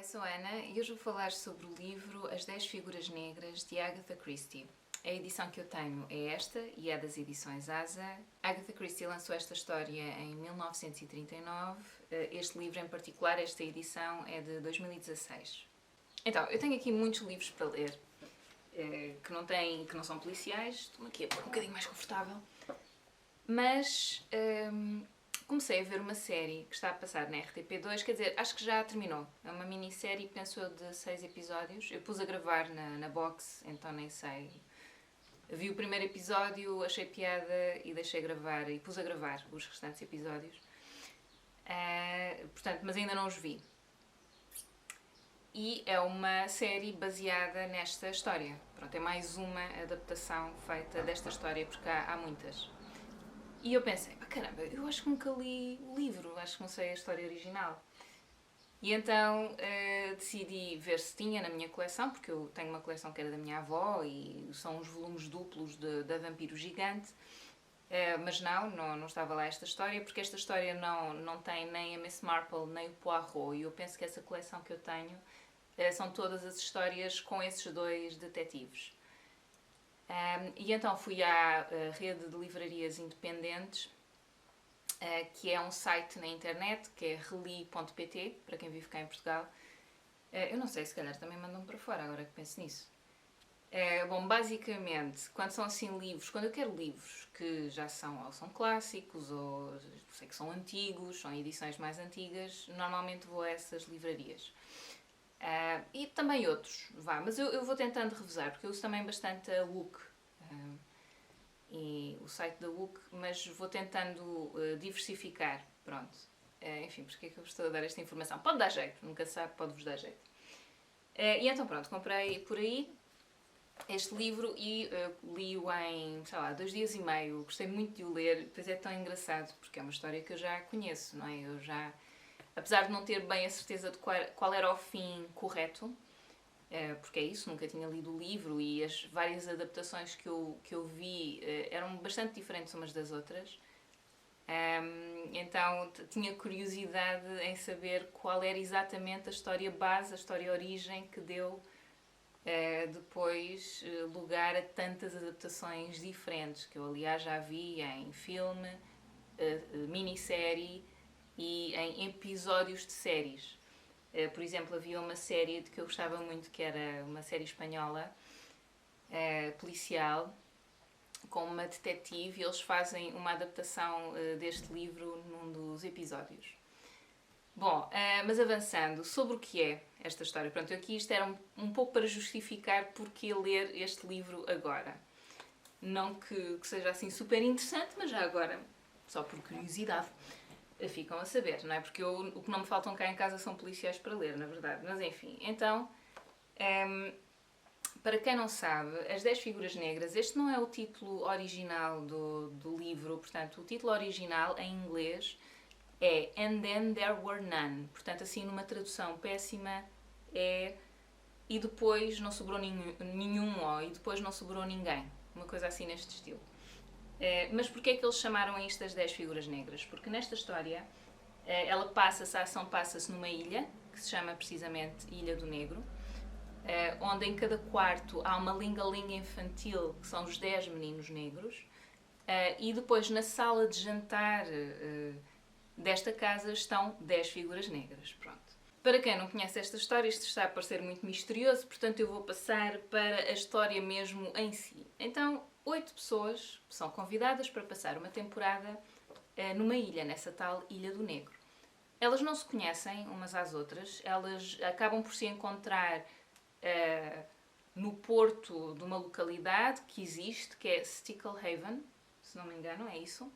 Hi, sou a Ana e hoje vou falar sobre o livro As 10 Figuras Negras de Agatha Christie. A edição que eu tenho é esta e é das edições ASA. Agatha Christie lançou esta história em 1939. Este livro em particular, esta edição, é de 2016. Então, eu tenho aqui muitos livros para ler que não são policiais. Estou-me aqui a pôr um bocadinho mais confortável. Mas comecei a ver uma série que está a passar na RTP2, quer dizer, acho que já terminou. É uma minissérie, penso eu, de 6 episódios. Eu pus a gravar na box, então nem sei. Vi o primeiro episódio, achei piada e deixei gravar, e pus a gravar os restantes episódios. Portanto, mas ainda não os vi. E é uma série baseada nesta história. Pronto, é mais uma adaptação feita desta história, porque há muitas. E eu pensei, caramba, eu acho que nunca li o livro, acho que não sei a história original. E então decidi ver se tinha na minha coleção, porque eu tenho uma coleção que era da minha avó e são os volumes duplos da Vampiro Gigante. Mas não estava lá esta história, porque esta história não tem nem a Miss Marple nem o Poirot. E eu penso que essa coleção que eu tenho são todas as histórias com esses dois detetives. E então fui à rede de livrarias independentes, que é um site na internet, que é reli.pt, para quem vive cá em Portugal. Eu não sei, se calhar também mandam para fora, agora que penso nisso. Bom, basicamente, quando são assim livros, quando eu quero livros que já são clássicos, ou sei que são antigos, são edições mais antigas, normalmente vou a essas livrarias. E também outros, mas eu vou tentando revezar, porque eu uso também bastante a Wook e o site da Wook, mas vou tentando diversificar, pronto. Enfim, porque é que eu estou a dar esta informação? Pode dar jeito, nunca se sabe, pode-vos dar jeito. E então pronto, comprei por aí este livro e li-o em, sei lá, 2 dias e meio. Gostei muito de o ler, pois é tão engraçado, porque é uma história que eu já conheço, não é? Apesar de não ter bem a certeza de qual era o fim correto, porque é isso, nunca tinha lido o livro e as várias adaptações que eu vi eram bastante diferentes umas das outras. Então tinha curiosidade em saber qual era exatamente a história base, a história origem que deu depois lugar a tantas adaptações diferentes, que eu aliás já vi em filme, minissérie e em episódios de séries. Por exemplo, havia uma série de que eu gostava muito, que era uma série espanhola, policial, com uma detetive, e eles fazem uma adaptação deste livro num dos episódios. Bom, mas avançando, sobre o que é esta história? Pronto, aqui isto era um pouco para justificar porque ler este livro agora. Não que seja assim super interessante, mas já agora, só por curiosidade, ficam a saber, não é? Porque o que não me faltam cá em casa são policiais para ler, na verdade. Mas enfim, então, para quem não sabe, As 10 Figuras Negras, este não é o título original do livro, portanto, o título original em inglês é And Then There Were None. Portanto, assim, numa tradução péssima, é e depois não sobrou nenhum, ou e depois não sobrou ninguém. Uma coisa assim neste estilo. Mas porquê é que eles chamaram a isto as 10 Figuras Negras? Porque nesta história, a ação passa-se numa ilha, que se chama precisamente Ilha do Negro, onde em cada quarto há uma linga-linga infantil, que são os 10 meninos negros, e depois na sala de jantar desta casa estão 10 figuras negras. Pronto. Para quem não conhece esta história, isto está a parecer muito misterioso, portanto eu vou passar para a história mesmo em si. Então, 8 pessoas são convidadas para passar uma temporada numa ilha, nessa tal Ilha do Negro. Elas não se conhecem umas às outras, elas acabam por se encontrar no porto de uma localidade que existe, que é Sticklehaven, se não me engano, é isso,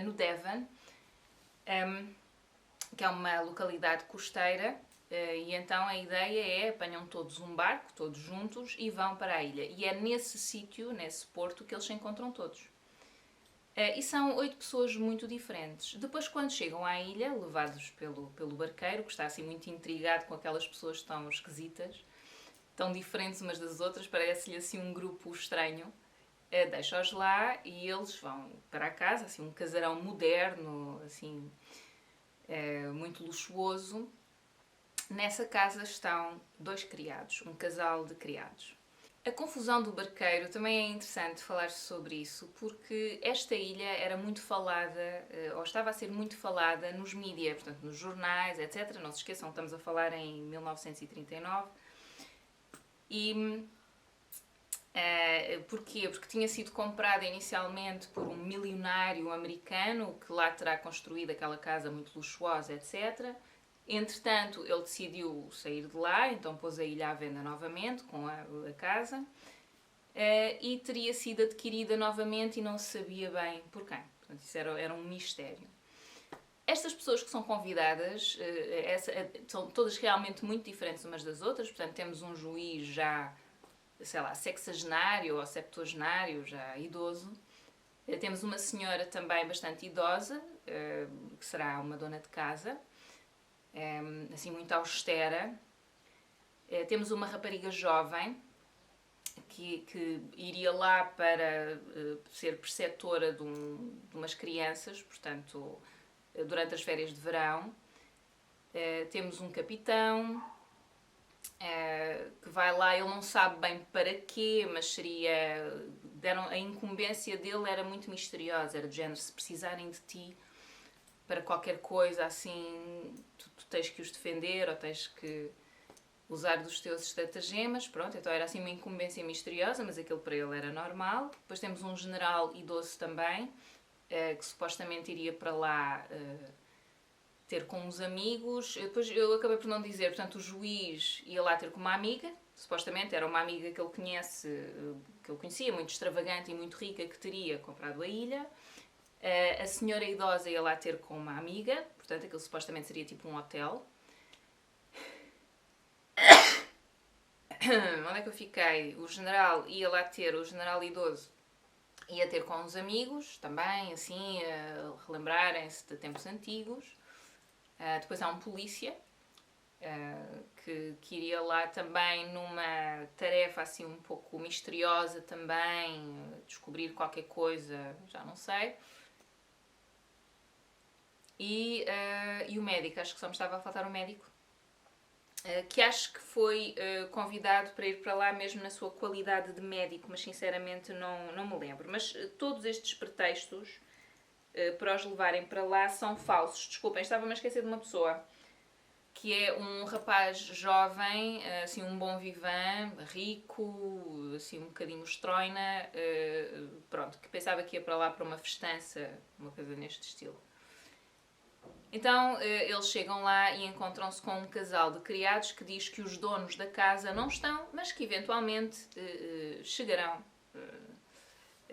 no Devon, que é uma localidade costeira, e então a ideia é apanham todos um barco, todos juntos, e vão para a ilha. E é nesse sítio, nesse porto, que eles se encontram todos. E são 8 pessoas muito diferentes. Depois, quando chegam à ilha, levados pelo barqueiro, que está assim muito intrigado com aquelas pessoas tão esquisitas, tão diferentes umas das outras, parece-lhe assim um grupo estranho, deixa-os lá e eles vão para a casa, assim um casarão moderno, assim muito luxuoso, Nessa casa estão 2 criados, um casal de criados. A confusão do barqueiro também é interessante falar sobre isso, porque esta ilha era muito falada, ou estava a ser muito falada nos mídias, portanto nos jornais, etc. Não se esqueçam, estamos a falar em 1939. E porquê? Porque tinha sido comprada inicialmente por um milionário americano que lá terá construído aquela casa muito luxuosa, etc. Entretanto, ele decidiu sair de lá, então pôs a ilha à venda novamente com a casa e teria sido adquirida novamente e não se sabia bem por quem. Portanto, isso era um mistério. Estas pessoas que são convidadas são todas realmente muito diferentes umas das outras, portanto, temos um juiz já, sei lá, sexagenário ou septuagenário, já idoso. Temos uma senhora também bastante idosa, que será uma dona de casa, assim muito austera. Temos uma rapariga jovem que iria lá para ser preceptora de umas crianças, portanto, durante as férias de verão. Temos um capitão que vai lá, ele não sabe bem para quê, mas a incumbência dele era muito misteriosa, era do género, se precisarem de ti para qualquer coisa assim, tu tens que os defender ou tens que usar dos teus estratagemas, pronto, então era assim uma incumbência misteriosa, mas aquilo para ele era normal. Depois temos um general idoso também, que supostamente iria para lá ter com uns amigos. Depois eu acabei por não dizer, portanto o juiz ia lá ter com uma amiga, supostamente era uma amiga que ele que ele conhecia, muito extravagante e muito rica, que teria comprado a ilha. A senhora idosa ia lá ter com uma amiga, portanto aquilo supostamente seria tipo um hotel. Onde é que eu fiquei? O general ia lá ter, o general idoso ia ter com uns amigos também, assim, a relembrarem-se de tempos antigos. Depois há um polícia que iria lá também numa tarefa assim um pouco misteriosa também, descobrir qualquer coisa, já não sei. E o médico, acho que só me estava a faltar o médico, que acho que foi convidado para ir para lá mesmo na sua qualidade de médico, mas sinceramente não me lembro. Mas todos estes pretextos para os levarem para lá são falsos. Desculpem, estava-me a esquecer de uma pessoa, que é um rapaz jovem, assim um bom vivant, rico, assim um bocadinho estroina, pronto, que pensava que ia para lá para uma festança, uma coisa neste estilo. Então eles chegam lá e encontram-se com um casal de criados que diz que os donos da casa não estão, mas que eventualmente chegarão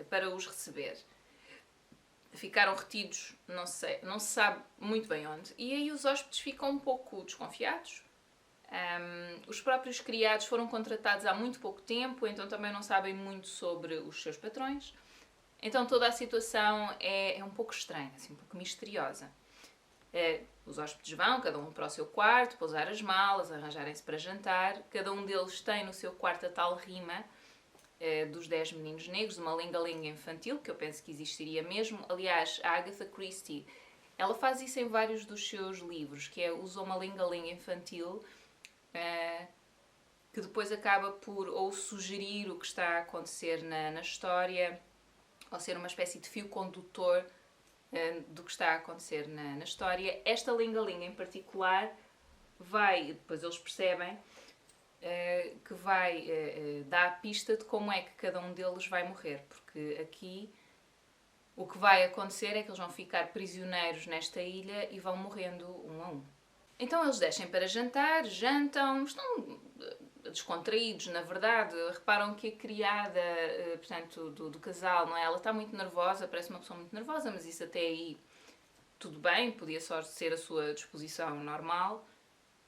para os receber. Ficaram retidos, não se sabe muito bem onde. E aí os hóspedes ficam um pouco desconfiados. Os próprios criados foram contratados há muito pouco tempo, então também não sabem muito sobre os seus patrões. Então toda a situação é um pouco estranha, assim, um pouco misteriosa. Os hóspedes vão, cada um para o seu quarto, pousar as malas, arranjarem-se para jantar. Cada um deles tem no seu quarto a tal rima dos 10 meninos negros, uma lenga-lenga infantil, que eu penso que existiria mesmo. Aliás, a Agatha Christie, ela faz isso em vários dos seus livros, que usa uma lenga-lenga infantil que depois acaba por ou sugerir o que está a acontecer na história, ou ser uma espécie de fio condutor do que está a acontecer na história. Esta lenga-lenga em particular depois eles percebem que vai dar a pista de como é que cada um deles vai morrer, porque aqui o que vai acontecer é que eles vão ficar prisioneiros nesta ilha e vão morrendo um a um. Então eles descem para jantar, jantam, estão descontraídos, na verdade. Reparam que a criada, portanto, do casal, não é? Ela está muito nervosa, parece uma pessoa muito nervosa, mas isso até aí tudo bem, podia só ser a sua disposição normal.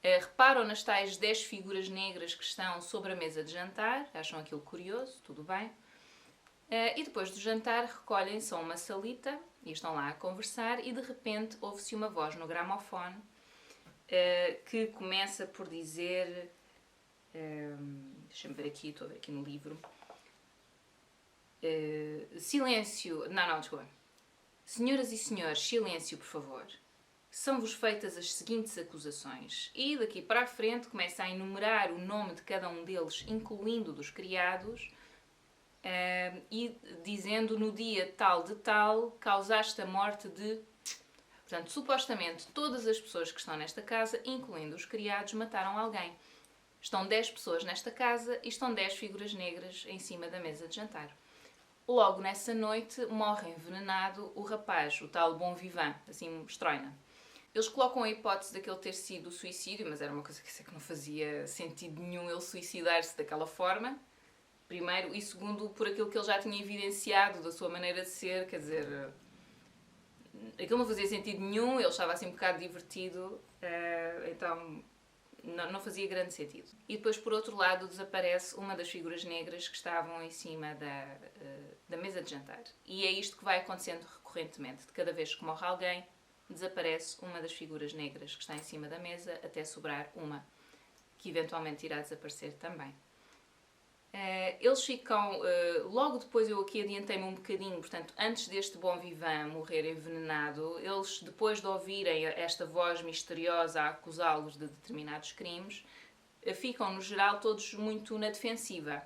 Reparam nas tais 10 figuras negras que estão sobre a mesa de jantar, acham aquilo curioso, tudo bem. E depois do jantar recolhem-se a uma salita e estão lá a conversar e de repente ouve-se uma voz no gramofone que começa por dizer... deixa-me ver aqui, estou a ver aqui no livro. Silêncio... Não, desculpa. Senhoras e senhores, silêncio, por favor. são-vos feitas as seguintes acusações. E daqui para a frente começa a enumerar o nome de cada um deles, incluindo dos criados, e dizendo no dia tal de tal, causaste a morte de... Portanto, supostamente todas as pessoas que estão nesta casa, incluindo os criados, mataram alguém. Estão 10 pessoas nesta casa e estão 10 figuras negras em cima da mesa de jantar. Logo nessa noite morre envenenado o rapaz, o tal Bon Vivant, assim estróina. Eles colocam a hipótese daquele ter sido suicídio, mas era uma coisa que não fazia sentido nenhum ele suicidar-se daquela forma. Primeiro, e segundo, por aquilo que ele já tinha evidenciado da sua maneira de ser, quer dizer, aquilo não fazia sentido nenhum, ele estava assim um bocado divertido, então não fazia grande sentido. E depois, por outro lado, desaparece uma das figuras negras que estavam em cima da mesa de jantar. E é isto que vai acontecendo recorrentemente. De cada vez que morre alguém, desaparece uma das figuras negras que está em cima da mesa, até sobrar uma, que eventualmente irá desaparecer também. Eles ficam... logo depois, eu aqui adiantei-me um bocadinho, portanto, antes deste Bon Vivant morrer envenenado, eles, depois de ouvirem esta voz misteriosa a acusá-los de determinados crimes, ficam, no geral, todos muito na defensiva.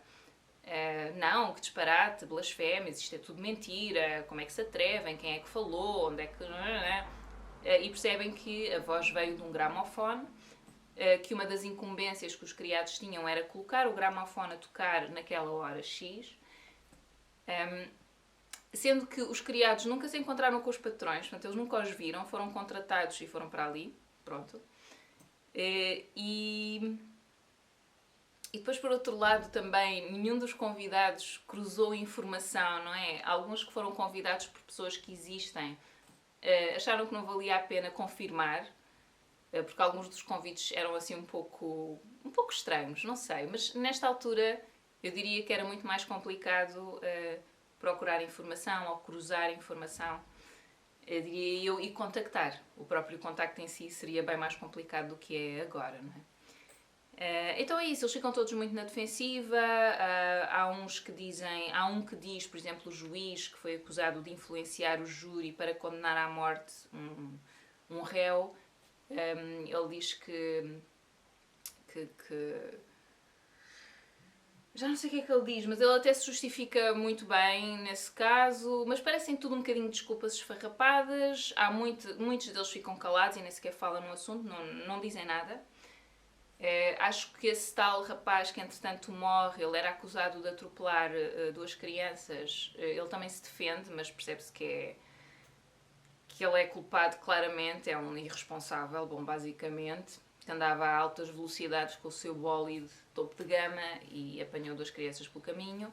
Não, que disparate, blasfémias, isto é tudo mentira, como é que se atrevem, quem é que falou, onde é que... E percebem que a voz veio de um gramofone, que uma das incumbências que os criados tinham era colocar o gramofone a tocar naquela hora X, sendo que os criados nunca se encontraram com os patrões, portanto eles nunca os viram, foram contratados e foram para ali, pronto. E depois, por outro lado, também nenhum dos convidados cruzou informação, não é? Alguns que foram convidados por pessoas que existem acharam que não valia a pena confirmar, porque alguns dos convites eram assim um pouco estranhos, não sei, mas nesta altura eu diria que era muito mais complicado procurar informação ou cruzar informação, diria eu, e contactar. O próprio contacto em si seria bem mais complicado do que é agora, não é? Então é isso, eles ficam todos muito na defensiva, há um que diz, por exemplo, o juiz que foi acusado de influenciar o júri para condenar à morte um réu. Ele diz que já não sei o que é que ele diz, mas ele até se justifica muito bem nesse caso, mas parecem tudo um bocadinho de desculpas esfarrapadas. Muitos deles ficam calados e nem sequer falam no assunto, não dizem nada. Acho que esse tal rapaz que entretanto morre, ele era acusado de atropelar 2 crianças, ele também se defende, mas percebe-se que ele é culpado claramente, é um irresponsável, bom, basicamente, que andava a altas velocidades com o seu bólide topo de gama e apanhou 2 crianças pelo caminho.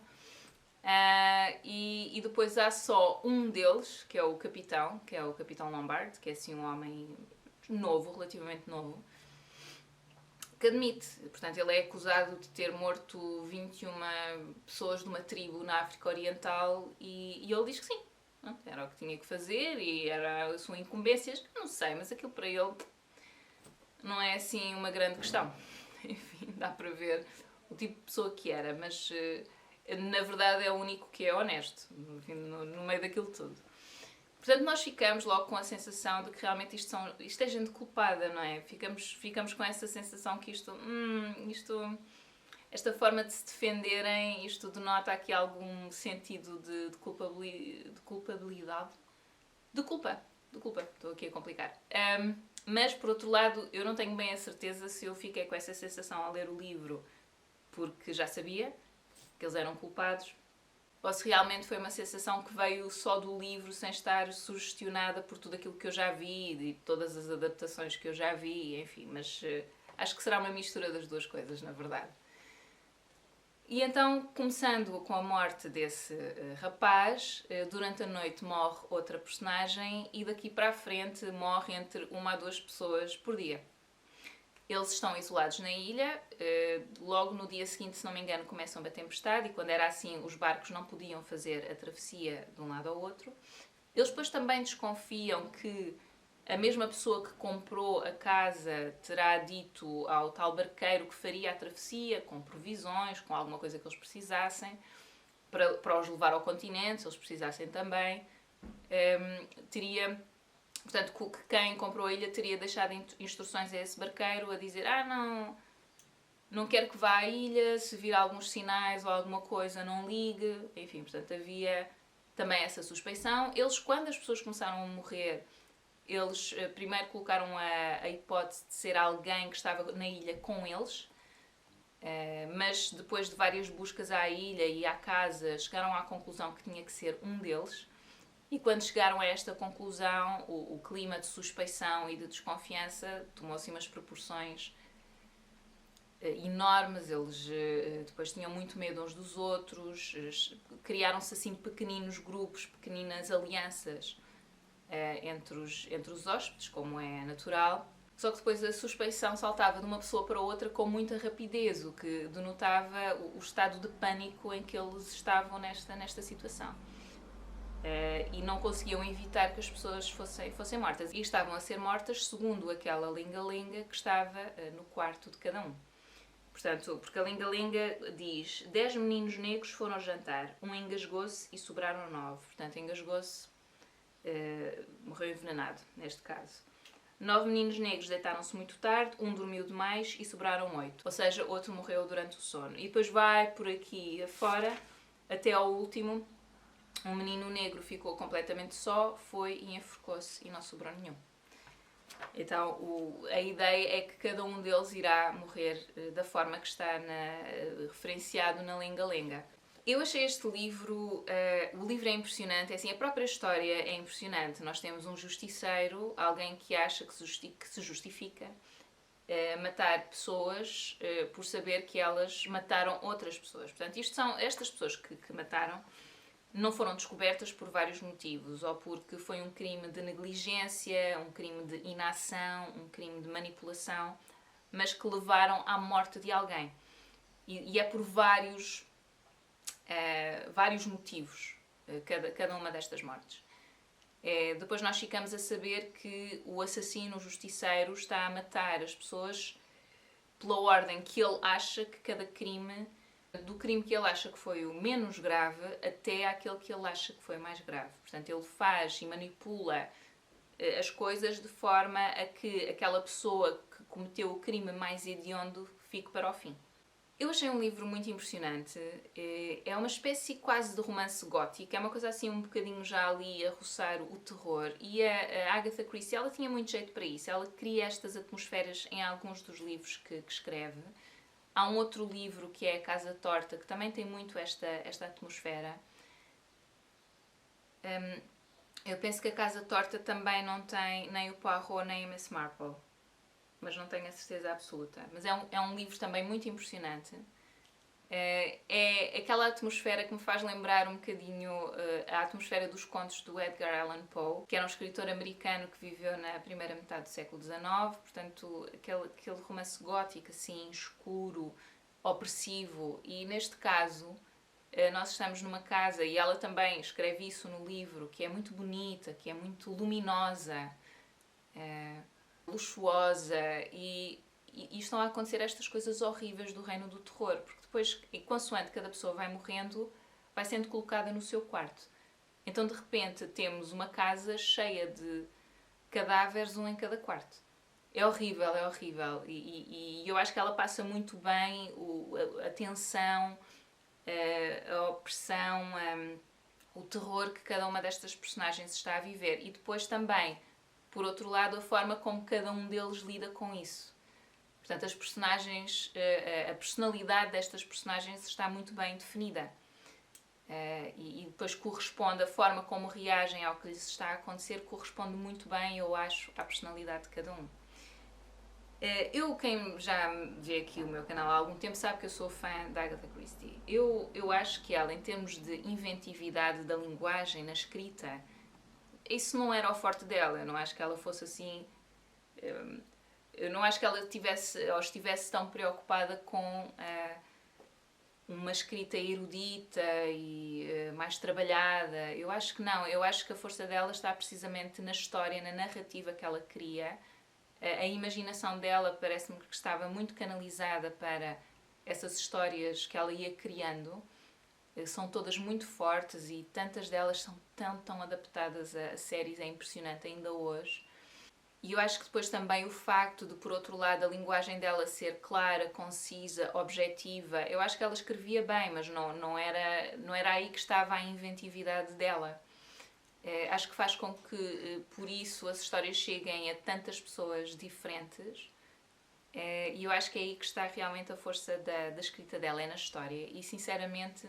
E depois há só um deles, que é o capitão Lombard, que é assim um homem novo, relativamente novo, que admite. Portanto, ele é acusado de ter morto 21 pessoas de uma tribo na África Oriental e ele diz que sim. Era o que tinha que fazer e era sua incumbências. Não sei, mas aquilo para ele não é assim uma grande questão. Enfim, dá para ver o tipo de pessoa que era, mas na verdade é o único que é honesto, enfim, no meio daquilo tudo. Portanto, nós ficamos logo com a sensação de que realmente isto é gente culpada, não é? Ficamos com essa sensação que esta forma de se defenderem, isto denota aqui algum sentido de culpabilidade. De culpa. Estou aqui a complicar. Mas, por outro lado, eu não tenho bem a certeza se eu fiquei com essa sensação ao ler o livro porque já sabia que eles eram culpados, ou se realmente foi uma sensação que veio só do livro sem estar sugestionada por tudo aquilo que eu já vi e todas as adaptações que eu já vi, enfim, mas acho que será uma mistura das duas coisas, na verdade. E então, começando com a morte desse rapaz, durante a noite morre outra personagem e daqui para a frente morre entre 1 a 2 pessoas por dia. Eles estão isolados na ilha, logo no dia seguinte, se não me engano, começa uma tempestade e quando era assim os barcos não podiam fazer a travessia de um lado ao outro. Eles depois também desconfiam que a mesma pessoa que comprou a casa terá dito ao tal barqueiro que faria a travessia, com provisões, com alguma coisa que eles precisassem, para os levar ao continente, se eles precisassem também. Teria Portanto, que quem comprou a ilha teria deixado instruções a esse barqueiro a dizer: não quero que vá à ilha, se vir alguns sinais ou alguma coisa, não ligue. Enfim, portanto, havia também essa suspeição. Eles, quando as pessoas começaram a morrer, eles primeiro colocaram a hipótese de ser alguém que estava na ilha com eles, mas depois de várias buscas à ilha e à casa, chegaram à conclusão que tinha que ser um deles. E quando chegaram a esta conclusão, o clima de suspeição e de desconfiança tomou-se umas proporções enormes. Eles depois tinham muito medo uns dos outros, criaram-se assim pequeninos grupos, pequeninas alianças entre os hóspedes, como é natural. Só que depois a suspeição saltava de uma pessoa para outra com muita rapidez, o que denotava o estado de pânico em que eles estavam nesta situação. E não conseguiam evitar que as pessoas fossem mortas. E estavam a ser mortas segundo aquela linga-linga que estava no quarto de cada um. Portanto, porque a linga-linga diz: 10 meninos negros foram ao jantar, um engasgou-se e sobraram 9. Portanto, engasgou-se, morreu envenenado, neste caso. 9 meninos negros deitaram-se muito tarde, um dormiu demais e sobraram 8. Ou seja, outro morreu durante o sono. E depois vai por aqui afora, até ao último. Um menino negro ficou completamente só, foi e enforcou-se e não sobrou nenhum. Então a ideia é que cada um deles irá morrer da forma que está referenciado na lenga-lenga. Eu achei este livro, o livro é impressionante, assim, a própria história é impressionante. Nós temos um justiceiro, alguém que acha que se justifica matar pessoas por saber que elas mataram outras pessoas. Portanto, estas pessoas que mataram não foram descobertas por vários motivos, ou porque foi um crime de negligência, um crime de inação, um crime de manipulação, mas que levaram à morte de alguém. E é por vários motivos cada uma destas mortes. Depois nós ficamos a saber que o assassino, o justiceiro, está a matar as pessoas pela ordem que ele acha que cada crime, do crime que ele acha que foi o menos grave até aquele que ele acha que foi mais grave. Portanto, ele faz e manipula as coisas de forma a que aquela pessoa que cometeu o crime mais hediondo fique para o fim. Eu achei um livro muito impressionante. É uma espécie quase de romance gótico. É uma coisa assim um bocadinho já ali a roçar o terror. E a Agatha Christie, ela tinha muito jeito para isso. Ela cria estas atmosferas em alguns dos livros que escreve. Há um outro livro que é A Casa Torta, que também tem muito esta atmosfera. Eu penso que A Casa Torta também não tem nem o Poirot nem a Miss Marple, mas não tenho a certeza absoluta. Mas é um livro também muito impressionante. É aquela atmosfera que me faz lembrar um bocadinho a atmosfera dos contos do Edgar Allan Poe, que era um escritor americano que viveu na primeira metade do século XIX. Portanto, aquele romance gótico assim, escuro, opressivo. E neste caso, nós estamos numa casa, e ela também escreve isso no livro, que é muito bonita, que é muito luminosa, luxuosa, e estão a acontecer estas coisas horríveis do reino do terror, porque depois, consoante cada pessoa vai morrendo, vai sendo colocada no seu quarto. Então, de repente, temos uma casa cheia de cadáveres, um em cada quarto. É horrível, é horrível. E eu acho que ela passa muito bem a tensão, a opressão, o terror que cada uma destas personagens está a viver. E depois também, por outro lado, a forma como cada um deles lida com isso. Portanto, as personagens, a personalidade destas personagens está muito bem definida. E depois corresponde, a forma como reagem ao que lhes está a acontecer, corresponde muito bem, eu acho, à personalidade de cada um. Quem já vê aqui o meu canal há algum tempo sabe que eu sou fã da Agatha Christie. Eu acho que ela, em termos de inventividade da linguagem, na escrita, isso não era o forte dela. Eu não acho que ela fosse assim... Eu não acho que ela estivesse tão preocupada com uma escrita erudita e mais trabalhada. Eu acho que não. Eu acho que a força dela está precisamente na história, na narrativa que ela cria. A imaginação dela parece-me que estava muito canalizada para essas histórias que ela ia criando. são todas muito fortes e tantas delas são tão adaptadas a séries, é impressionante ainda hoje. E eu acho que depois também o facto de, por outro lado, a linguagem dela ser clara, concisa, objetiva, eu acho que ela escrevia bem, mas não era aí que estava a inventividade dela. Acho que faz com que, por isso, as histórias cheguem a tantas pessoas diferentes. E eu acho que é aí que está realmente a força da escrita dela, é na história. E, sinceramente,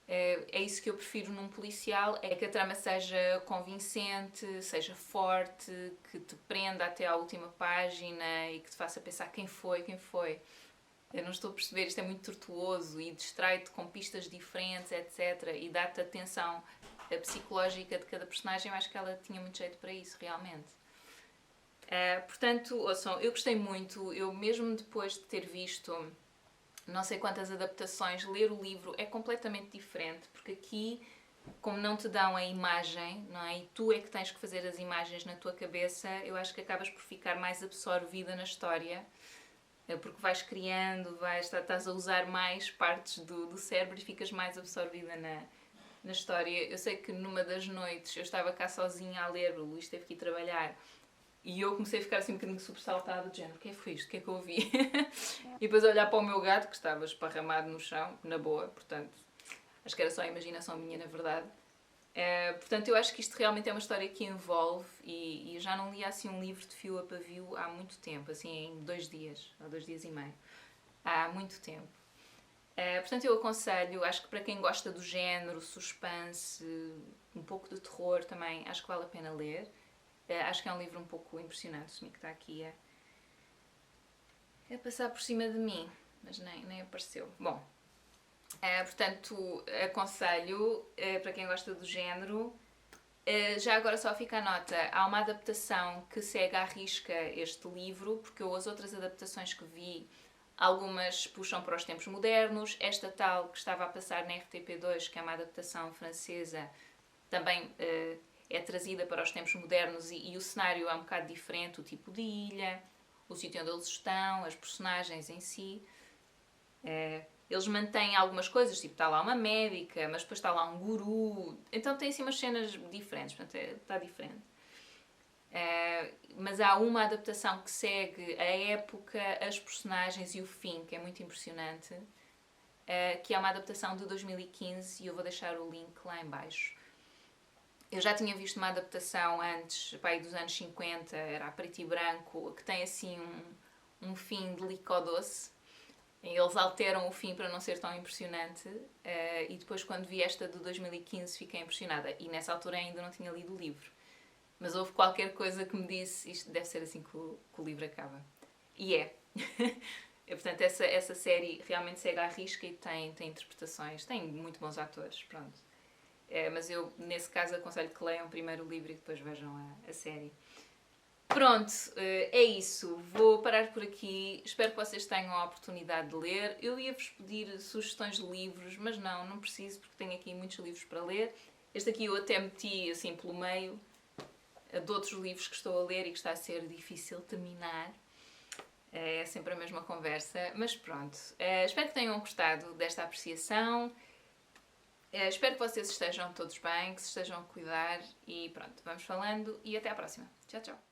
é isso que eu prefiro num policial, é que a trama seja convincente, seja forte, que te prenda até à última página e que te faça pensar quem foi. Eu não estou a perceber, isto é muito tortuoso e distrai-te com pistas diferentes, etc. E dá-te atenção psicológica de cada personagem. Eu acho que ela tinha muito jeito para isso, realmente. Portanto, ouçam, eu gostei muito. Eu mesmo depois de ter visto não sei quantas adaptações, ler o livro é completamente diferente, porque aqui, como não te dão a imagem, não é? E tu é que tens que fazer as imagens na tua cabeça, eu acho que acabas por ficar mais absorvida na história, porque vais criando, estás a usar mais partes do cérebro e ficas mais absorvida na história. Eu sei que numa das noites eu estava cá sozinha a ler, o Luís teve que ir trabalhar, e eu comecei a ficar assim um bocadinho sobressaltada, de género, o que é que foi isto? O que é que eu ouvi? E depois a olhar para o meu gato, que estava esparramado no chão, na boa, portanto, acho que era só a imaginação minha, na verdade. Portanto, eu acho que isto realmente é uma história que envolve, e eu já não li assim um livro de fio a pavio há muito tempo, assim em 2 dias, ou 2 dias e meio. Há muito tempo. Portanto, eu aconselho, acho que para quem gosta do género, suspense, um pouco de terror também, acho que vale a pena ler. Acho que é um livro um pouco impressionante, o senhor que está aqui a passar por cima de mim, mas nem apareceu. Bom, portanto, aconselho para quem gosta do género. Já agora só fica a nota, há uma adaptação que segue à risca este livro, porque eu, as outras adaptações que vi, algumas puxam para os tempos modernos. Esta tal que estava a passar na RTP2, que é uma adaptação francesa, também é trazida para os tempos modernos e o cenário é um bocado diferente, o tipo de ilha, o sítio onde eles estão, as personagens em si. Eles mantêm algumas coisas, tipo está lá uma médica, mas depois está lá um guru, então tem assim umas cenas diferentes, portanto está diferente. Mas há uma adaptação que segue a época, as personagens e o fim, que é muito impressionante, que é uma adaptação de 2015 e eu vou deixar o link lá em baixo. Eu já tinha visto uma adaptação antes, pai, dos anos 50, era a preto e branco, que tem assim um fim de licor-doce. Eles alteram o fim para não ser tão impressionante, e depois quando vi esta de 2015 fiquei impressionada. E nessa altura ainda não tinha lido o livro. Mas houve qualquer coisa que me disse, isto deve ser assim que o livro acaba. E é. Portanto, essa série realmente segue à risca e tem interpretações, tem muito bons atores, pronto. Mas eu, nesse caso, aconselho que leiam primeiro o livro e depois vejam a série. Pronto, é isso. Vou parar por aqui. Espero que vocês tenham a oportunidade de ler. Eu ia-vos pedir sugestões de livros, mas não preciso, porque tenho aqui muitos livros para ler. Este aqui eu até meti, assim, pelo meio de outros livros que estou a ler e que está a ser difícil terminar. É sempre a mesma conversa, mas pronto. Espero que tenham gostado desta apreciação. Espero que vocês estejam todos bem, que se estejam a cuidar e pronto, vamos falando e até à próxima. Tchau, tchau.